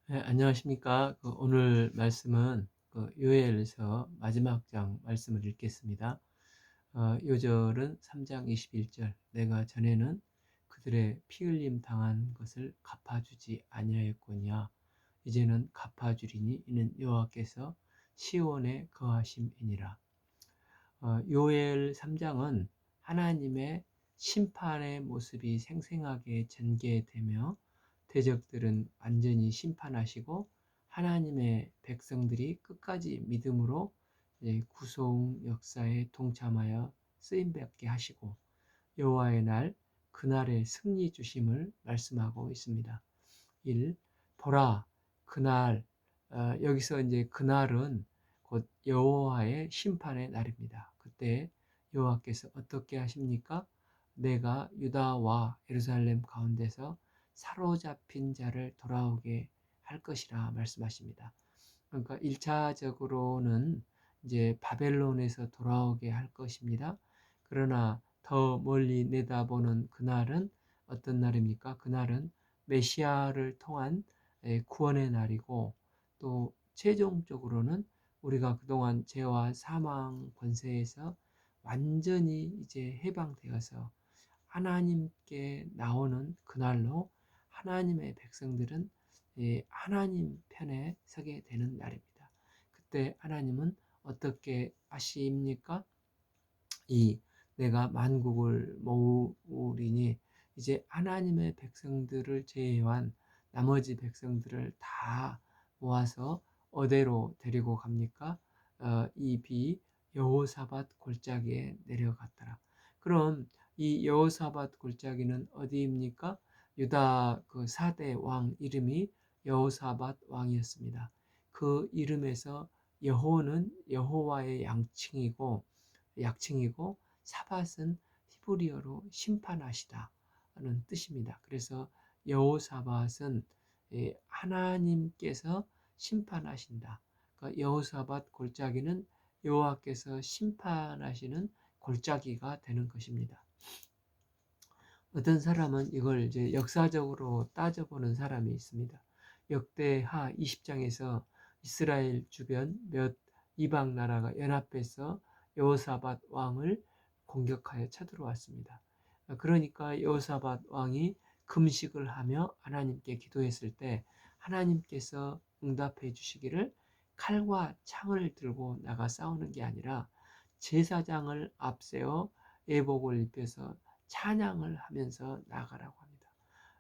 네, 안녕하십니까. 오늘 말씀은 요엘서 마지막 장 말씀을 읽겠습니다. 요절은 3장 21절. 내가 전에는 그들의 피 흘림 당한 것을 갚아주지 아니하였거니와 이제는 갚아주리니 이는 여호와께서 시온에 거하심이니라. 요엘 3장은 하나님의 심판의 모습이 생생하게 전개되며 대적들은 완전히 심판하시고 하나님의 백성들이 끝까지 믿음으로 구속 역사에 동참하여 쓰임받게 하시고 여호와의 날 그날의 승리 주심을 말씀하고 있습니다. 1. 보라 그날. 여기서 이제 그날은 곧 여호와의 심판의 날입니다. 그때 여호와께서 어떻게 하십니까? 내가 유다와 예루살렘 가운데서 사로잡힌 자를 돌아오게 할 것이라 말씀하십니다. 그러니까 1차적으로는 이제 바벨론에서 돌아오게 할 것입니다. 그러나 더 멀리 내다보는 그날은 어떤 날입니까? 그날은 메시아를 통한 구원의 날이고, 또 최종적으로는 우리가 그동안 죄와 사망 권세에서 완전히 이제 해방되어서 하나님께 나오는 그날로 하나님의 백성들은 하나님 편에 서게 되는 날입니다. 그때 하나님은 어떻게 하십니까? 이 내가 만국을 모으리니, 이제 하나님의 백성들을 제외한 나머지 백성들을 다 모아서 어디로 데리고 갑니까? 이 비 여호사밧 골짜기에 내려갔더라. 그럼 이 여호사밧 골짜기는 어디입니까? 유다 그 4대 왕 이름이 여호사밧 왕이었습니다. 그 이름에서 여호는 여호와의 약칭이고 사밧은 히브리어로 심판하시다 는 뜻입니다. 그래서 여호사밧은 하나님께서 심판하신다. 그러니까 여호사밧 골짜기는 여호와께서 심판하시는 골짜기가 되는 것입니다. 어떤 사람은 이걸 이제 역사적으로 따져보는 사람이 있습니다. 역대하 20장에서 이스라엘 주변 몇 이방 나라가 연합해서 여호사밧 왕을 공격하여 쳐들어왔습니다. 그러니까 여호사밧 왕이 금식을 하며 하나님께 기도했을 때 하나님께서 응답해 주시기를 칼과 창을 들고 나가 싸우는 게 아니라 제사장을 앞세워 예복을 입혀서 찬양을 하면서 나아가라고 합니다.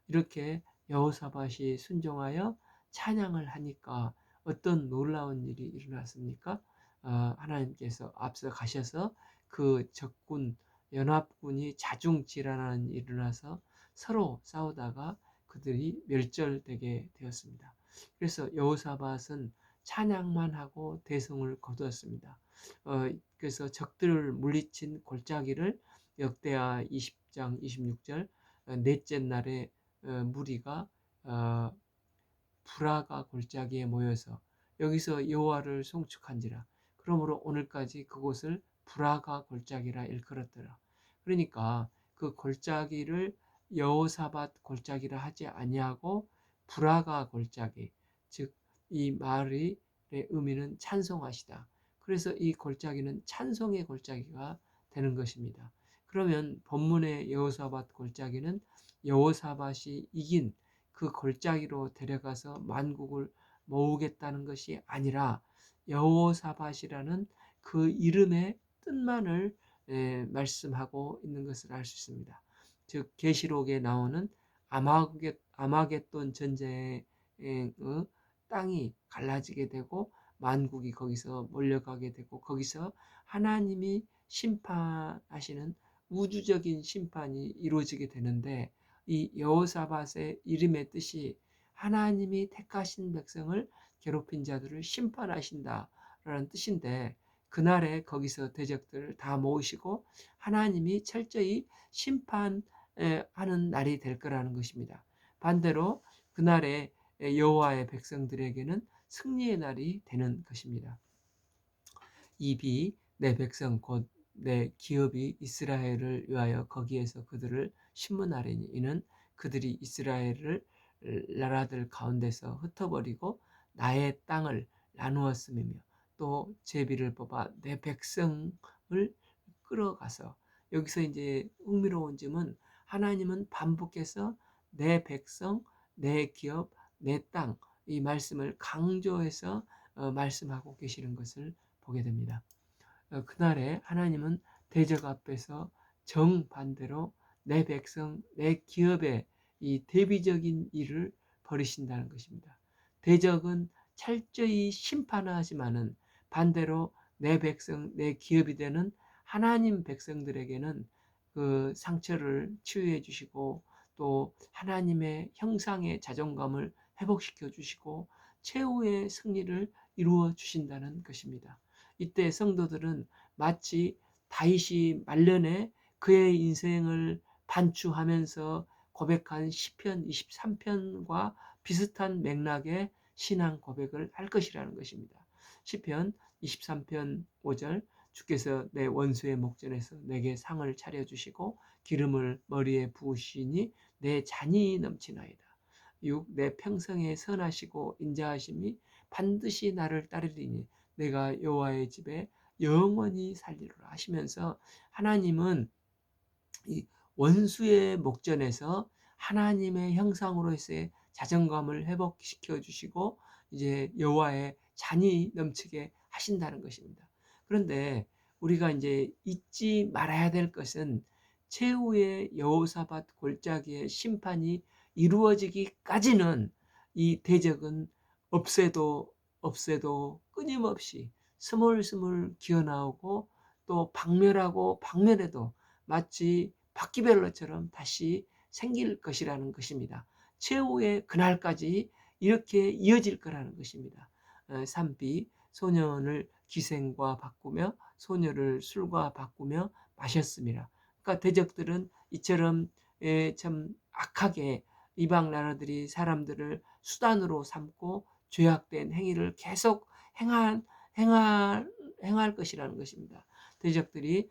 이렇게 여호사밧이 순종하여 찬양을 하니까 어떤 놀라운 일이 일어났습니까? 하나님께서 앞서 가셔서 그 적군 연합군이 자중질환하는 일이 일어나서 서로 싸우다가 그들이 멸절되게 되었습니다. 그래서 여호사밧은 찬양만 하고 대성을 거두었습니다. 그래서 적들을 물리친 골짜기를 역대하 20장 26절 넷째 날에 무리가 브라가 골짜기에 모여서 여기서 여호와를 송축한지라. 그러므로 오늘까지 그곳을 브라가 골짜기라 일컬었더라. 그러니까 그 골짜기를 여호사밧 골짜기라 하지 아니하고 브라가 골짜기, 즉 이 말의 의미는 찬송하시다. 그래서 이 골짜기는 찬송의 골짜기가 되는 것입니다. 그러면 본문의 여호사밧 골짜기는 여호사밧이 이긴 그 골짜기로 데려가서 만국을 모으겠다는 것이 아니라 여호사밧이라는 그 이름의 뜻만을 말씀하고 있는 것을 알 수 있습니다. 즉 계시록에 나오는 아마겟돈 전쟁의 땅이 갈라지게 되고 만국이 거기서 몰려가게 되고 거기서 하나님이 심판하시는 우주적인 심판이 이루어지게 되는데, 이 여호사밧의 이름의 뜻이 하나님이 택하신 백성을 괴롭힌 자들을 심판하신다라는 뜻인데, 그날에 거기서 대적들을 다 모으시고 하나님이 철저히 심판하는 날이 될 거라는 것입니다. 반대로 그날에 여호와의 백성들에게는 승리의 날이 되는 것입니다. 입이 내 백성 곧 내 기업이 이스라엘을 위하여 거기에서 그들을 심문하리니 이는 그들이 이스라엘을 나라들 가운데서 흩어버리고 나의 땅을 나누었음이며 또 제비를 뽑아 내 백성을 끌어가서 여기서 이제 흥미로운 점은 하나님은 반복해서 내 백성, 내 기업, 내 땅 이 말씀을 강조해서 말씀하고 계시는 것을 보게 됩니다. 그날에 하나님은 대적 앞에서 정반대로 내 백성, 내 기업의 이 대비적인 일을 벌이신다는 것입니다. 대적은 철저히 심판하지만은 반대로 내 백성, 내 기업이 되는 하나님 백성들에게는 그 상처를 치유해 주시고 또 하나님의 형상의 자존감을 회복시켜 주시고 최후의 승리를 이루어 주신다는 것입니다. 이때 성도들은 마치 다윗이 말년에 그의 인생을 반추하면서 고백한 시편 23편과 비슷한 맥락의 신앙 고백을 할 것이라는 것입니다. 시편 23편 5절 주께서 내 원수의 목전에서 내게 상을 차려주시고 기름을 머리에 부으시니 내 잔이 넘치나이다. 6. 내 평생에 선하시고 인자하심이 반드시 나를 따르리니 내가 여호와의 집에 영원히 살리로라 하시면서 하나님은 이 원수의 목전에서 하나님의 형상으로서의 자존감을 회복시켜 주시고 이제 여호와의 잔이 넘치게 하신다는 것입니다. 그런데 우리가 이제 잊지 말아야 될 것은 최후의 여호사밧 골짜기의 심판이 이루어지기까지는 이 대적은 없애도 끊임없이 스물스물 기어나오고 또 박멸하고 박멸해도 마치 바퀴벌레처럼 다시 생길 것이라는 것입니다. 최후의 그날까지 이렇게 이어질 거라는 것입니다. 산비 소년을 기생과 바꾸며 소녀를 술과 바꾸며 마셨습니다. 그러니까 대적들은 이처럼 참 악하게 이방 나라들이 사람들을 수단으로 삼고 죄악된 행위를 계속 행할 것이라는 것입니다. 대적들이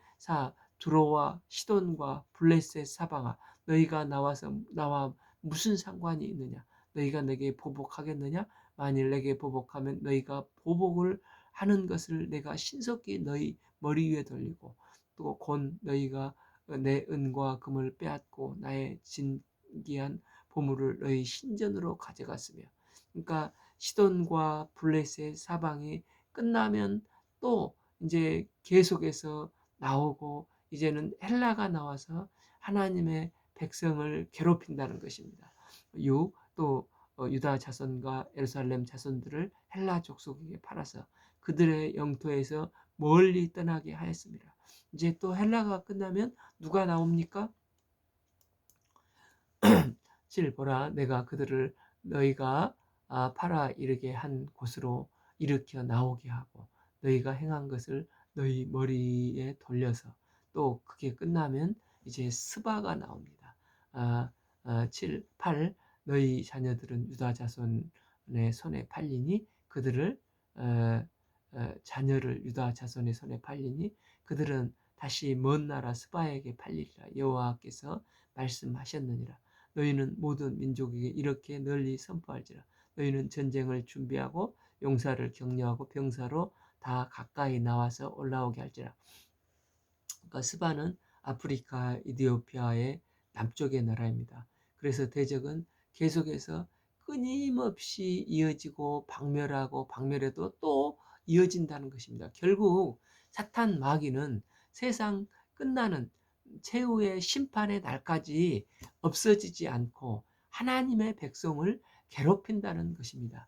두로와 시돈과 블레셋 사방아 너희가 나와 무슨 상관이 있느냐? 너희가 내게 보복하겠느냐? 만일 내게 보복하면 너희가 보복을 하는 것을 내가 신속히 너희 머리 위에 돌리고 또 곧 너희가 내 은과 금을 빼앗고 나의 진귀한 보물을 너희 신전으로 가져갔으며 그러니까 시돈과 블레셋 사방이 끝나면 또 이제 계속해서 나오고 이제는 헬라가 나와서 하나님의 백성을 괴롭힌다는 것입니다. 6. 또 유다 자손과 예루살렘 자손들을 헬라 족속에게 팔아서 그들의 영토에서 멀리 떠나게 하였습니다. 이제 또 헬라가 끝나면 누가 나옵니까? 7. 보라 내가 그들을 너희가 팔아 이르게 한 곳으로 일으켜 나오게 하고 너희가 행한 것을 너희 머리에 돌려서 또 그게 끝나면 이제 스바가 나옵니다. 7, 8 너희 자녀들은 유다 자손의 손에 팔리니 그들을 자녀를 유다 자손의 손에 팔리니 그들은 다시 먼 나라 스바에게 팔리리라 여호와께서 말씀하셨느니라. 너희는 모든 민족에게 이렇게 널리 선포할지라. 너희는 전쟁을 준비하고 용사를 격려하고 병사로 다 가까이 나와서 올라오게 할지라. 그러니까 스바는 아프리카 이디오피아의 남쪽의 나라입니다. 그래서 대적은 계속해서 끊임없이 이어지고 박멸하고 박멸해도 또 이어진다는 것입니다. 결국 사탄 마귀는 세상 끝나는 최후의 심판의 날까지 없어지지 않고 하나님의 백성을 괴롭힌다는 것입니다.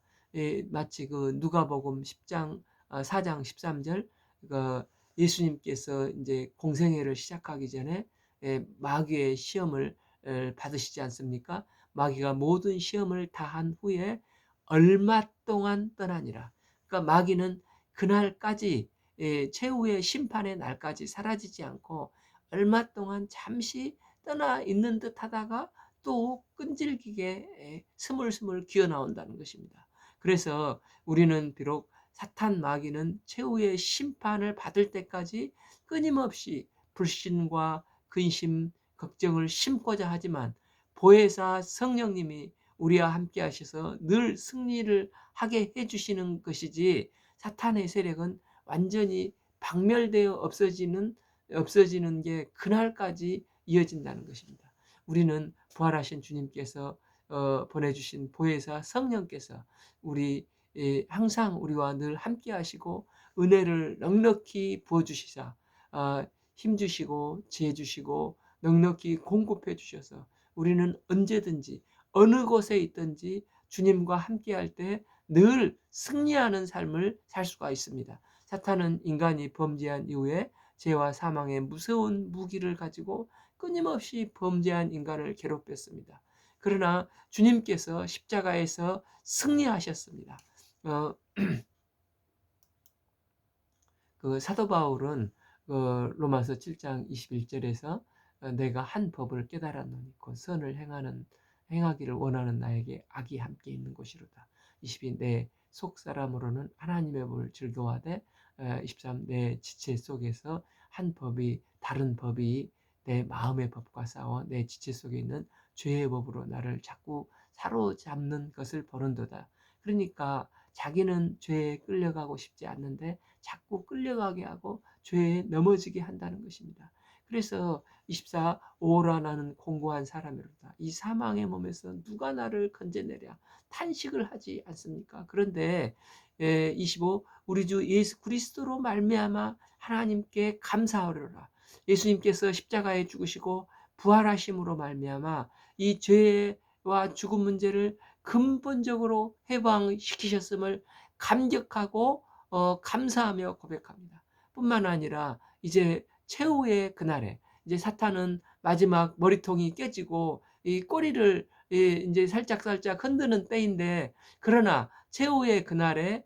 마치 그 누가복음 10장 4장 13절 그 예수님께서 이제 공생애를 시작하기 전에 마귀의 시험을 받으시지 않습니까? 마귀가 모든 시험을 다 한 후에 얼마 동안 떠나니라. 그러니까 마귀는 그날까지 최후의 심판의 날까지 사라지지 않고 얼마 동안 잠시 떠나 있는 듯 하다가 또 끈질기게 스물스물 기어 나온다는 것입니다. 그래서 우리는 비록 사탄 마귀는 최후의 심판을 받을 때까지 끊임없이 불신과 근심, 걱정을 심고자 하지만 보혜사 성령님이 우리와 함께 하셔서 늘 승리를 하게 해 주시는 것이지, 사탄의 세력은 완전히 박멸되어 없어지는 게 그날까지 이어진다는 것입니다. 우리는 부활하신 주님께서 보내주신 보혜사 성령께서 우리 항상 우리와 늘 함께 하시고 은혜를 넉넉히 부어주시사 힘 주시고 지혜 주시고 넉넉히 공급해 주셔서 우리는 언제든지 어느 곳에 있든지 주님과 함께 할 때 늘 승리하는 삶을 살 수가 있습니다. 사탄은 인간이 범죄한 이후에 죄와 사망의 무서운 무기를 가지고 끊임없이 범죄한 인간을 괴롭혔습니다. 그러나 주님께서 십자가에서 승리하셨습니다. 그 사도 바울은 로마서 7장 21절에서 내가 한 법을 깨달았노니 곧 선을 행하기를 원하는 나에게 악이 함께 있는 것이로다. 22 내 속 사람으로는 하나님의 법을 즐거워하되 23 내 지체 속에서 한 법이 다른 법이 내 마음의 법과 싸워 내 지체 속에 있는 죄의 법으로 나를 자꾸 사로잡는 것을 보는도다. 그러니까 자기는 죄에 끌려가고 싶지 않는데 자꾸 끌려가게 하고 죄에 넘어지게 한다는 것입니다. 그래서 24 오라 나는 공고한 사람이로다. 이 사망의 몸에서 누가 나를 건져내랴 탄식을 하지 않습니까? 그런데 25 우리 주 예수 그리스도로 말미암아 하나님께 감사하리라. 예수님께서 십자가에 죽으시고 부활하심으로 말미암아 이 죄와 죽음 문제를 근본적으로 해방시키셨음을 감격하고 감사하며 고백합니다. 뿐만 아니라 이제 최후의 그날에 이제 사탄은 마지막 머리통이 깨지고 이 꼬리를 이제 살짝살짝 흔드는 때인데, 그러나 최후의 그날에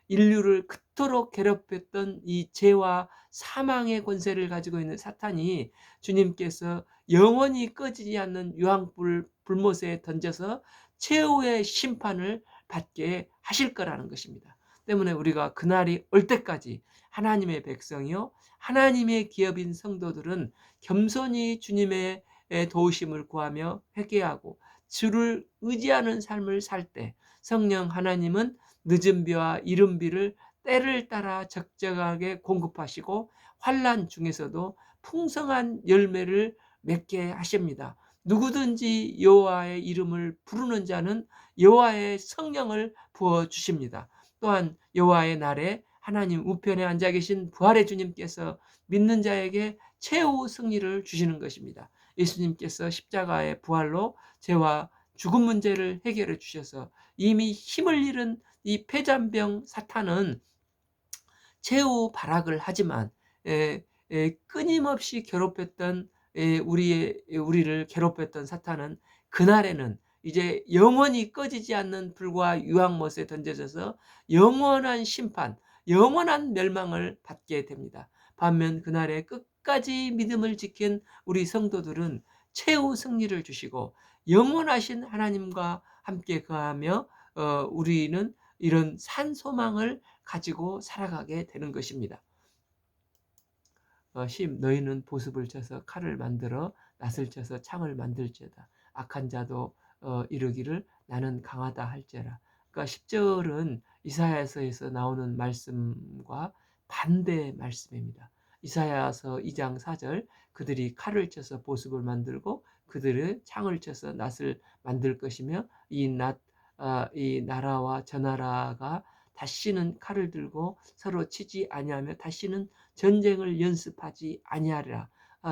인류를 그토록 괴롭혔던 이 죄와 사망의 권세를 가지고 있는 사탄이 주님께서 영원히 꺼지지 않는 유황불 불못에 던져서 최후의 심판을 받게 하실 거라는 것입니다. 때문에 우리가 그날이 올 때까지 하나님의 백성이요 하나님의 기업인 성도들은 겸손히 주님의 도우심을 구하며 회개하고 주를 의지하는 삶을 살 때 성령 하나님은 늦은 비와 이른 비를 때를 따라 적절하게 공급하시고 환난 중에서도 풍성한 열매를 맺게 하십니다. 누구든지 여호와의 이름을 부르는 자는 여호와의 성령을 부어 주십니다. 또한 여호와의 날에 하나님 우편에 앉아 계신 부활의 주님께서 믿는 자에게 최후 승리를 주시는 것입니다. 예수님께서 십자가의 부활로 죄와 죽음 문제를 해결해 주셔서 이미 힘을 잃은 이 폐잔병 사탄은 최후 발악을 하지만 끊임없이 괴롭혔던 우리를 괴롭혔던 사탄은 그날에는 이제 영원히 꺼지지 않는 불과 유황못에 던져져서 영원한 심판, 영원한 멸망을 받게 됩니다. 반면 그날에 끝까지 믿음을 지킨 우리 성도들은 최후 승리를 주시고 영원하신 하나님과 함께 거하며 우리는 이런 산 소망을 가지고 살아가게 되는 것입니다. 10 너희는 보습을 쳐서 칼을 만들어 낫을 쳐서 창을 만들지어다. 악한 자도 이르기를 나는 강하다 할지라. 그러니까 10절은 이사야서에서 나오는 말씀과 반대 말씀입니다. 이사야서 2장 4절 그들이 칼을 쳐서 보습을 만들고 그들은 창을 쳐서 낫을 만들 것이며 이 나라와 저 나라가 다시는 칼을 들고 서로 치지 아니하며 다시는 전쟁을 연습하지 아니하리라.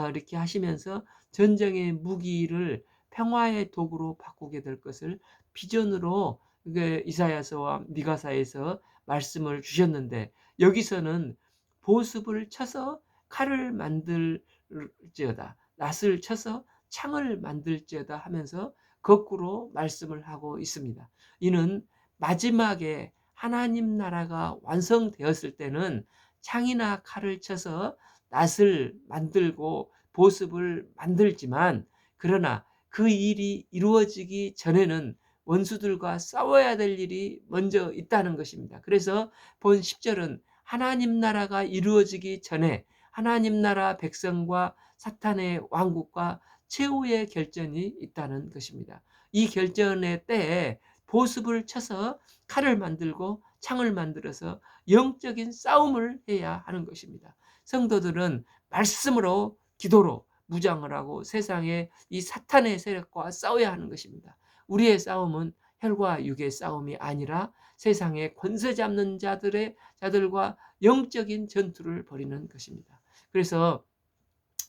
이렇게 하시면서 전쟁의 무기를 평화의 도구로 바꾸게 될 것을 비전으로 이사야서와 미가사에서 말씀을 주셨는데, 여기서는 보습을 쳐서 칼을 만들지어다, 낫을 쳐서 창을 만들지어다 하면서 거꾸로 말씀을 하고 있습니다. 이는 마지막에 하나님 나라가 완성되었을 때는 창이나 칼을 쳐서 낫을 만들고 보습을 만들지만, 그러나 그 일이 이루어지기 전에는 원수들과 싸워야 될 일이 먼저 있다는 것입니다. 그래서 본 10절은 하나님 나라가 이루어지기 전에 하나님 나라 백성과 사탄의 왕국과 최후의 결전이 있다는 것입니다. 이 결전의 때에 보습을 쳐서 칼을 만들고 창을 만들어서 영적인 싸움을 해야 하는 것입니다. 성도들은 말씀으로 기도로 무장을 하고 세상의 이 사탄의 세력과 싸워야 하는 것입니다. 우리의 싸움은 혈과 육의 싸움이 아니라 세상의 권세 잡는 자들과 영적인 전투를 벌이는 것입니다. 그래서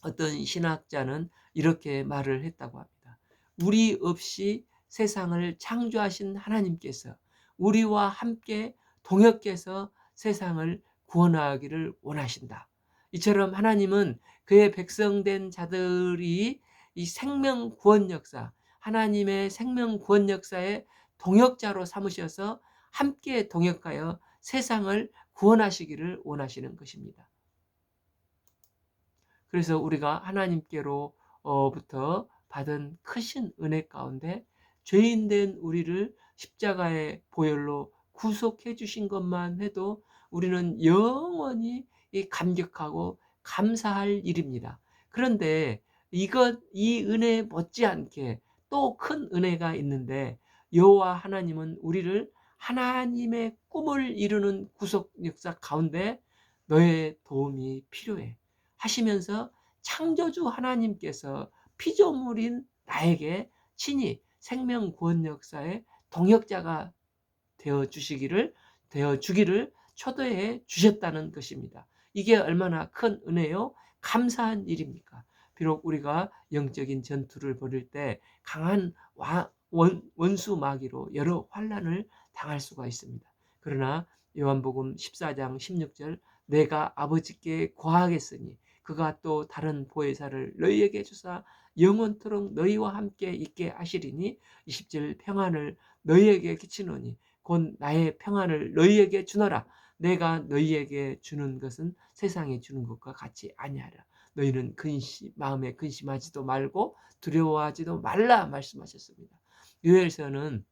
어떤 신학자는 이렇게 말을 했다고 합니다. 우리 없이 세상을 창조하신 하나님께서 우리와 함께 동역해서 세상을 구원하기를 원하신다. 이처럼 하나님은 그의 백성된 자들이 이 생명 구원 역사, 하나님의 생명 구원 역사의 동역자로 삼으셔서 함께 동역하여 세상을 구원하시기를 원하시는 것입니다. 그래서 우리가 하나님께로부터 받은 크신 은혜 가운데 죄인된 우리를 십자가의 보혈로 구속해 주신 것만 해도 우리는 영원히 감격하고 감사할 일입니다. 그런데 이 은혜 못지않게 또 큰 은혜가 있는데, 여호와 하나님은 우리를 하나님의 꿈을 이루는 구속 역사 가운데 너의 도움이 필요해 하시면서 창조주 하나님께서 피조물인 나에게 친히 생명 구원 역사의 동역자가 되어 주기를 초대해 주셨다는 것입니다. 이게 얼마나 큰 은혜요, 감사한 일입니까? 비록 우리가 영적인 전투를 벌일 때 강한 원수 마귀로 여러 환난을 당할 수가 있습니다. 그러나 요한복음 14장 16절, 내가 아버지께 구하겠으니 그가 또 다른 보혜사를 너희에게 주사 영원토록 너희와 함께 있게 하시리니 20절, 평안을 너희에게 끼치노니 곧 나의 평안을 너희에게 주노라. 내가 너희에게 주는 것은 세상에 주는 것과 같이 아니하라. 너희는 마음에 근심하지도 말고 두려워하지도 말라 말씀하셨습니다. 요엘서는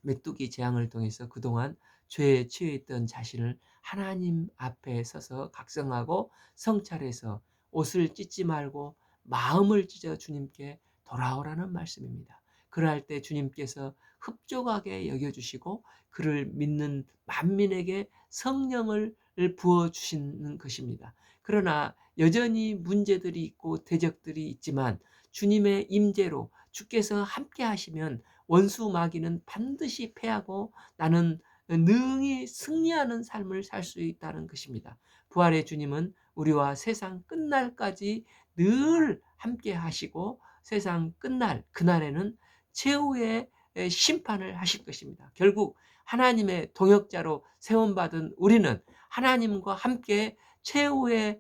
메뚜기 재앙을 통해서 그동안 죄에 취해 있던 자신을 하나님 앞에 서서 각성하고 성찰해서 옷을 찢지 말고 마음을 찢어 주님께 돌아오라는 말씀입니다. 그러할 때 주님께서 흡족하게 여겨주시고 그를 믿는 만민에게 성령을 부어주시는 것입니다. 그러나 여전히 문제들이 있고 대적들이 있지만 주님의 임재로 주께서 함께 하시면 원수 마귀는 반드시 패하고 나는 능히 승리하는 삶을 살 수 있다는 것입니다. 부활의 주님은 우리와 세상 끝날까지 늘 함께 하시고 세상 끝날 그날에는 최후의 심판을 하실 것입니다. 결국 하나님의 동역자로 세움받은 우리는 하나님과 함께 최후의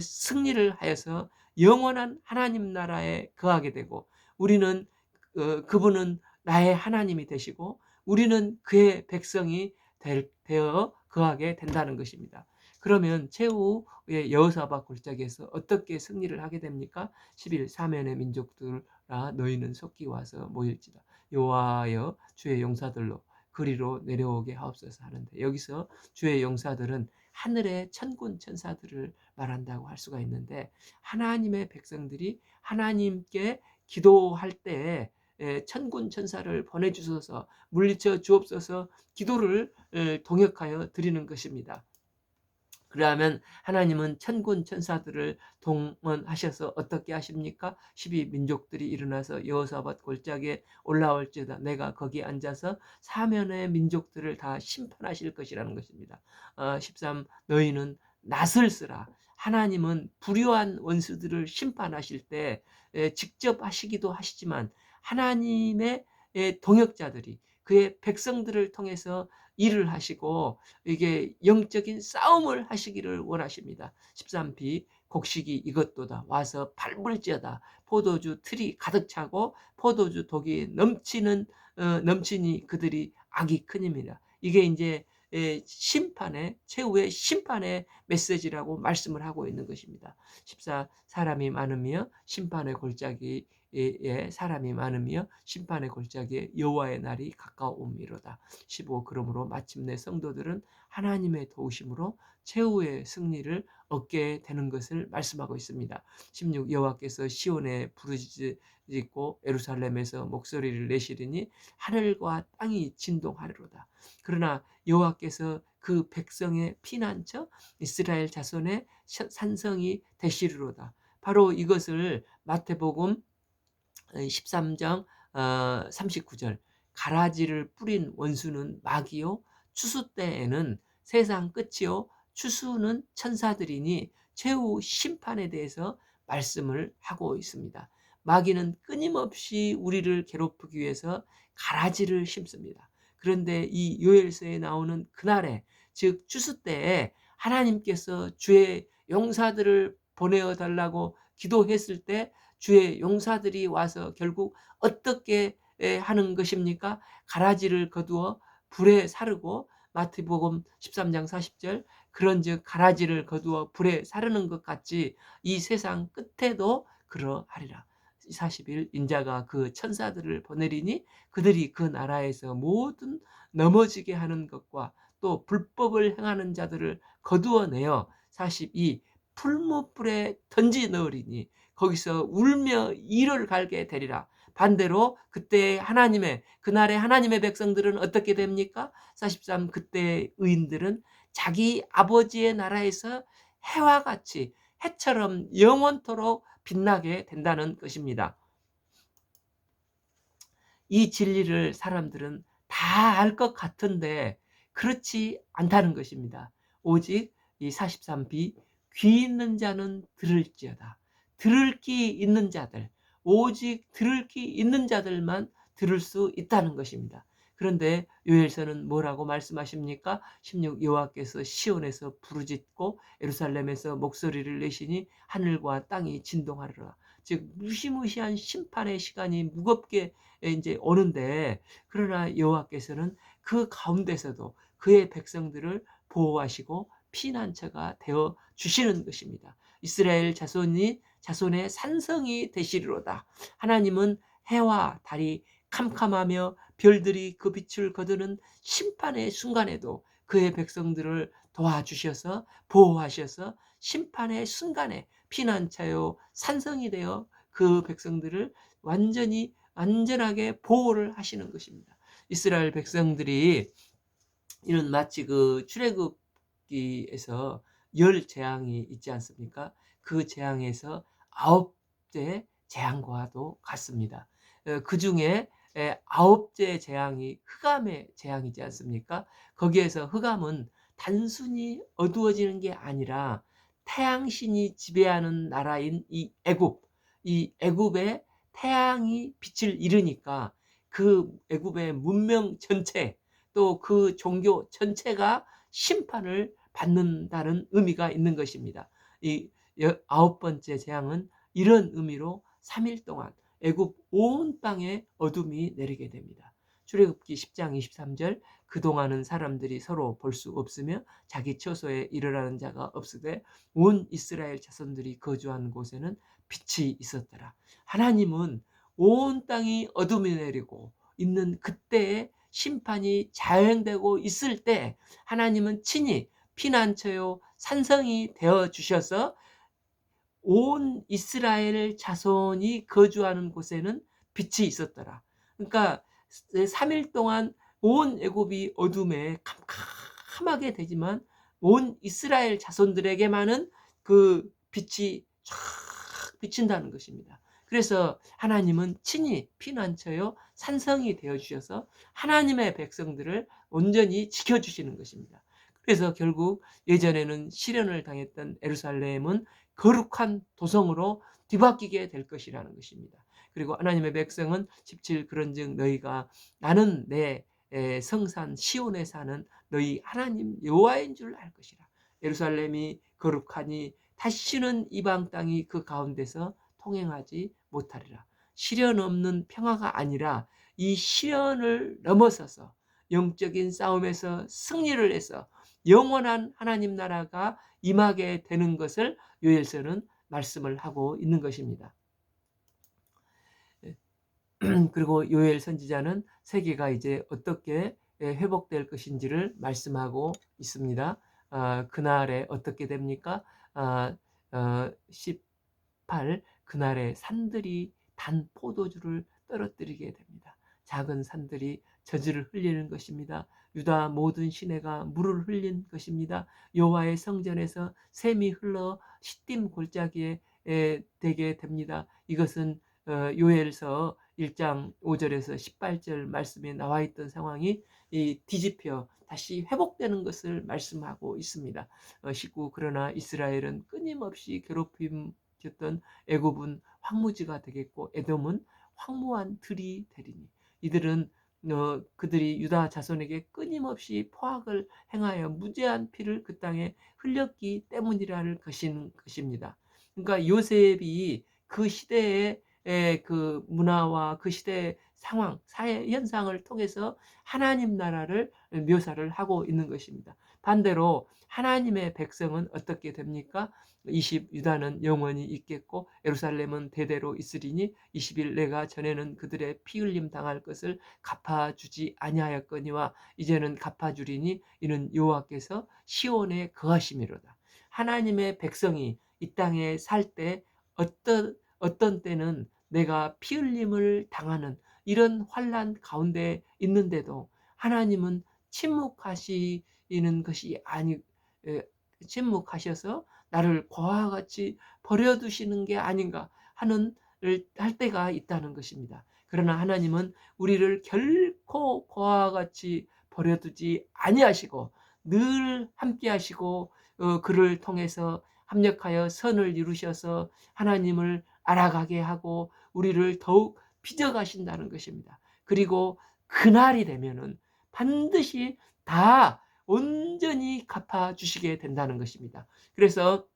승리를 하여서 영원한 하나님 나라에 거하게 되고, 우리는 그분은 나의 하나님이 되시고 우리는 그의 백성이 되어 거하게 된다는 것입니다. 그러면 최후의 여호사밧 골짜기에서 어떻게 승리를 하게 됩니까? 11, 사면의 민족들아 너희는 속히 와서 모일지다. 여호와여 주의 용사들로 그리로 내려오게 하옵소서 하는데, 여기서 주의 용사들은 하늘의 천군 천사들을 말한다고 할 수가 있는데, 하나님의 백성들이 하나님께 기도할 때 천군 천사를 보내주셔서 물리쳐 주옵소서 기도를 동역하여 드리는 것입니다. 그러면 하나님은 천군 천사들을 동원하셔서 어떻게 하십니까? 12민족들이 일어나서 여호사밧 골짜기에 올라올지어다. 내가 거기 앉아서 사면의 민족들을 다 심판하실 것이라는 것입니다. 13, 너희는 낫을 쓰라. 하나님은 불의한 원수들을 심판하실 때 직접 하시기도 하시지만 하나님의 동역자들이 그의 백성들을 통해서 일을 하시고 이게 영적인 싸움을 하시기를 원하십니다. 13b, 곡식이 이것도다 와서 밟을지어다. 포도주 틀이 가득 차고 포도주 독이 넘치니 그들이 악이 크니라. 이게 이제 최후의 심판의 메시지라고 말씀을 하고 있는 것입니다. 14, 사람이 많으며 심판의 골짜기 사람이 많으며 심판의 골짜기에 여호와의 날이 가까움이로다. 15 그러므로 마침내 성도들은 하나님의 도우심으로 최후의 승리를 얻게 되는 것을 말씀하고 있습니다. 16 여호와께서 시온에 부르짖고 예루살렘에서 목소리를 내시리니 하늘과 땅이 진동하리로다. 그러나 여호와께서 그 백성의 피난처 이스라엘 자손의 산성이 되시리로다. 바로 이것을 마태복음 13장 39절 가라지를 뿌린 원수는 마귀요 추수 때에는 세상 끝이요 추수는 천사들이니 최후 심판에 대해서 말씀을 하고 있습니다. 마귀는 끊임없이 우리를 괴롭히기 위해서 가라지를 심습니다. 그런데 이 요엘서에 나오는 그날에 즉 추수 때에 하나님께서 주의 용사들을 보내어 달라고 기도했을 때 주의 용사들이 와서 결국 어떻게 하는 것입니까? 가라지를 거두어 불에 사르고 마태복음 13장 40절 그런즉 가라지를 거두어 불에 사르는 것 같이 이 세상 끝에도 그러하리라. 40일 인자가 그 천사들을 보내리니 그들이 그 나라에서 모든 넘어지게 하는 것과 또 불법을 행하는 자들을 거두어내어 42 풀무불에 던지 넣으리니 거기서 울며 이를 갈게 되리라. 반대로 그때 그날의 하나님의 백성들은 어떻게 됩니까? 43 그때 의인들은 자기 아버지의 나라에서 해와 같이 해처럼 영원토록 빛나게 된다는 것입니다. 이 진리를 사람들은 다 알 것 같은데 그렇지 않다는 것입니다. 오직 이 43b 귀 있는 자는 들을지어다. 들을 귀 있는 자들, 오직 들을 귀 있는 자들만 들을 수 있다는 것입니다. 그런데 요엘서는 뭐라고 말씀하십니까? 16 여호와께서 시온에서 부르짖고 예루살렘에서 목소리를 내시니 하늘과 땅이 진동하리라. 즉 무시무시한 심판의 시간이 무겁게 이제 오는데 그러나 여호와께서는 그 가운데서도 그의 백성들을 보호하시고 피난처가 되어 주시는 것입니다. 이스라엘 자손의 산성이 되시리로다. 하나님은 해와 달이 캄캄하며 별들이 그 빛을 거두는 심판의 순간에도 그의 백성들을 도와주셔서 보호하셔서 심판의 순간에 피난처요 산성이 되어 그 백성들을 완전하게 보호를 하시는 것입니다. 이스라엘 백성들이 이런 마치 그 출애굽기에서 10재앙이 있지 않습니까? 그 재앙에서 9째 재앙과도 같습니다. 그중에 9째 재앙이 흑암의 재앙이지 않습니까? 거기에서 흑암은 단순히 어두워지는 게 아니라 태양신이 지배하는 나라인 이 애굽에 태양이 빛을 잃으니까 그 애굽의 문명 전체 또 그 종교 전체가 심판을 받는다는 의미가 있는 것입니다. 이 9번째 재앙은 이런 의미로 3일 동안 애굽 온 땅에 어둠이 내리게 됩니다. 출애굽기 10장 23절 그동안은 사람들이 서로 볼 수 없으며 자기 처소에 일어나는 자가 없으되 온 이스라엘 자손들이 거주한 곳에는 빛이 있었더라. 하나님은 온 땅이 어둠이 내리고 있는 그때에 심판이 자행되고 있을 때 하나님은 친히 피난처요 산성이 되어 주셔서 온 이스라엘 자손이 거주하는 곳에는 빛이 있었더라. 그러니까 3일 동안 온 애굽이 어둠에 캄캄하게 되지만 온 이스라엘 자손들에게만은 그 빛이 쫙 비친다는 것입니다. 그래서 하나님은 친히 피난처요 산성이 되어 주셔서 하나님의 백성들을 온전히 지켜주시는 것입니다. 그래서 결국 예전에는 시련을 당했던 예루살렘은 거룩한 도성으로 뒤바뀌게 될 것이라는 것입니다. 그리고 하나님의 백성은 17 그런즉 너희가 나는 내 성산 시온에 사는 너희 하나님 여호와인 줄 알 것이라. 예루살렘이 거룩하니 다시는 이방 땅이 그 가운데서 통행하지 못하리라. 시련 없는 평화가 아니라 이 시련을 넘어서서 영적인 싸움에서 승리를 해서 영원한 하나님 나라가 임하게 되는 것을 요엘서는 말씀을 하고 있는 것입니다. 그리고 요엘 선지자는 세계가 이제 어떻게 회복될 것인지를 말씀하고 있습니다. 그날에 어떻게 됩니까? 아, 18 그날에 산들이 단 포도주를 떨어뜨리게 됩니다. 작은 산들이 젖을 흘리는 것입니다. 유다 모든 시내가 물을 흘린 것입니다. 여호와의 성전에서 샘이 흘러 시딤 골짜기에 되게 됩니다. 이것은 요엘서 1장 5절에서 18절 말씀에 나와 있던 상황이 뒤집혀 다시 회복되는 것을 말씀하고 있습니다. 19 그러나 이스라엘은 끊임없이 괴롭힘 줬던 애굽은 황무지가 되겠고 에돔은 황무한 들이 되리니 이들은 그들이 유다 자손에게 끊임없이 포악을 행하여 무죄한 피를 그 땅에 흘렸기 때문이라는 것입니다. 그러니까 요셉이 그 시대의 그 문화와 그 시대의 상황, 사회 현상을 통해서 하나님 나라를 묘사를 하고 있는 것입니다. 반대로 하나님의 백성은 어떻게 됩니까? 20 유다는 영원히 있겠고 예루살렘은 대대로 있으리니 21 내가 전에는 그들의 피 흘림 당할 것을 갚아주지 아니하였거니와 이제는 갚아주리니 이는 여호와께서 시온에 거하심이로다. 하나님의 백성이 이 땅에 살 때 어떤 때는 내가 피 흘림을 당하는 이런 환난 가운데 있는데도 하나님은 침묵하시는 것이 아니 침묵하셔서 나를 고아와 같이 버려두시는 게 아닌가 하는 할 때가 있다는 것입니다. 그러나 하나님은 우리를 결코 고아와 같이 버려두지 아니하시고 늘 함께하시고 그를 통해서 합력하여 선을 이루셔서 하나님을 알아가게 하고 우리를 더욱 빚어가신다는 것입니다. 그리고 그날이 되면은 반드시 다 온전히 갚아주시게 된다는 것입니다. 그래서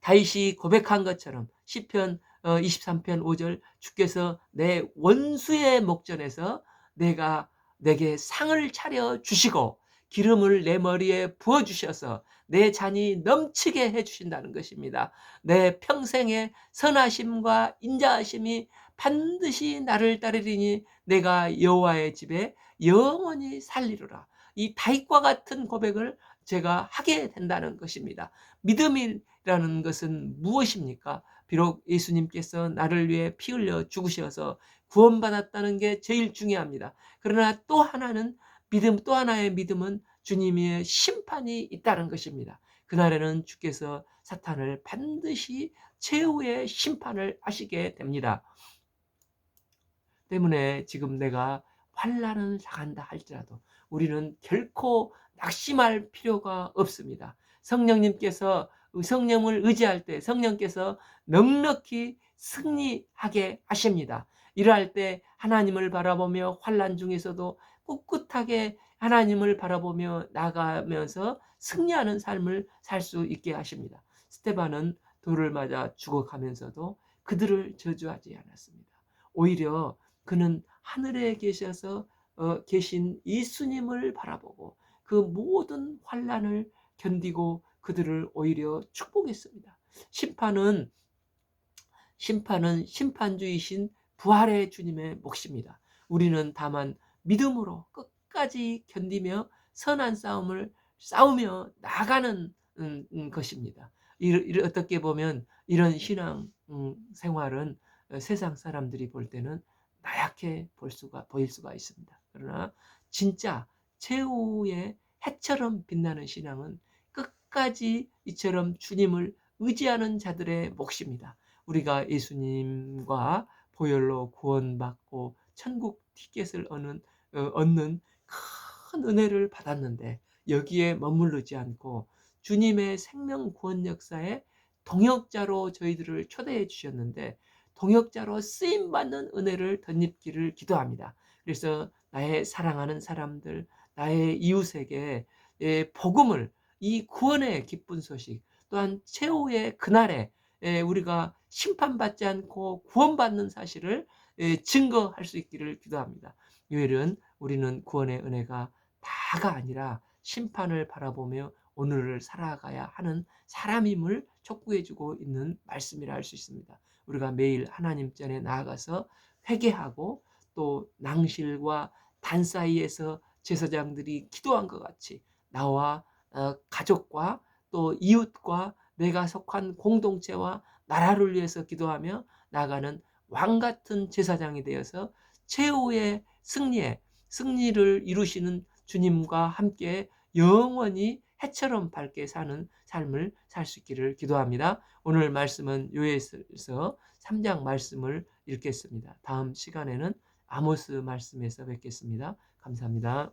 다윗이 고백한 것처럼 시편 23편 5절 주께서 내 원수의 목전에서 내게 상을 차려 주시고 기름을 내 머리에 부어 주셔서 내 잔이 넘치게 해 주신다는 것입니다. 내 평생의 선하심과 인자하심이 반드시 나를 따르리니 내가 여호와의 집에 영원히 살리로라. 이 다윗과 같은 고백을 제가 하게 된다는 것입니다. 믿음이라는 것은 무엇입니까? 비록 예수님께서 나를 위해 피 흘려 죽으셔서 구원받았다는 게 제일 중요합니다. 그러나 또 하나의 믿음은 주님의 심판이 있다는 것입니다. 그날에는 주께서 사탄을 반드시 최후의 심판을 하시게 됩니다. 때문에 지금 내가 환난을 당한다 할지라도 우리는 결코 낙심할 필요가 없습니다. 성령을 의지할 때 성령께서 넉넉히 승리하게 하십니다. 이러할 때 하나님을 바라보며 환난 중에서도 꿋꿋하게 하나님을 바라보며 나가면서 승리하는 삶을 살 수 있게 하십니다. 스테반은 돌을 맞아 죽어가면서도 그들을 저주하지 않았습니다. 오히려 그는 하늘에 계신 예수님을 바라보고 그 모든 환난을 견디고 그들을 오히려 축복했습니다. 심판은 심판주이신 부활의 주님의 몫입니다. 우리는 다만 믿음으로 끝까지 견디며 선한 싸움을 싸우며 나가는 것입니다. 어떻게 보면 이런 신앙 생활은 세상 사람들이 볼 때는 나약해 보일 수가 있습니다. 그러나 진짜 최후의 해처럼 빛나는 신앙은 끝까지 이처럼 주님을 의지하는 자들의 몫입니다. 우리가 예수님과 보혈로 구원받고 천국 티켓을 얻는 큰 은혜를 받았는데 여기에 머무르지 않고 주님의 생명 구원 역사에 동역자로 저희들을 초대해 주셨는데 동역자로 쓰임받는 은혜를 덧입기를 기도합니다. 그래서 나의 사랑하는 사람들, 나의 이웃에게 복음을 이 구원의 기쁜 소식 또한 최후의 그날에 우리가 심판받지 않고 구원받는 사실을 증거할 수 있기를 기도합니다. 요일은 우리는 구원의 은혜가 다가 아니라 심판을 바라보며 오늘을 살아가야 하는 사람임을 촉구해주고 있는 말씀이라 할 수 있습니다. 우리가 매일 하나님 전에 나아가서 회개하고 또 낭실과 단 사이에서 제사장들이 기도한 것 같이 나와 가족과 또 이웃과 내가 속한 공동체와 나라를 위해서 기도하며 나아가는 왕 같은 제사장이 되어서 최후의 승리를 이루시는 주님과 함께 영원히 해처럼 밝게 사는 삶을 살 수 있기를 기도합니다. 오늘 말씀은 요엘서 3장 말씀을 읽겠습니다. 다음 시간에는 아모스 말씀에서 뵙겠습니다. 감사합니다.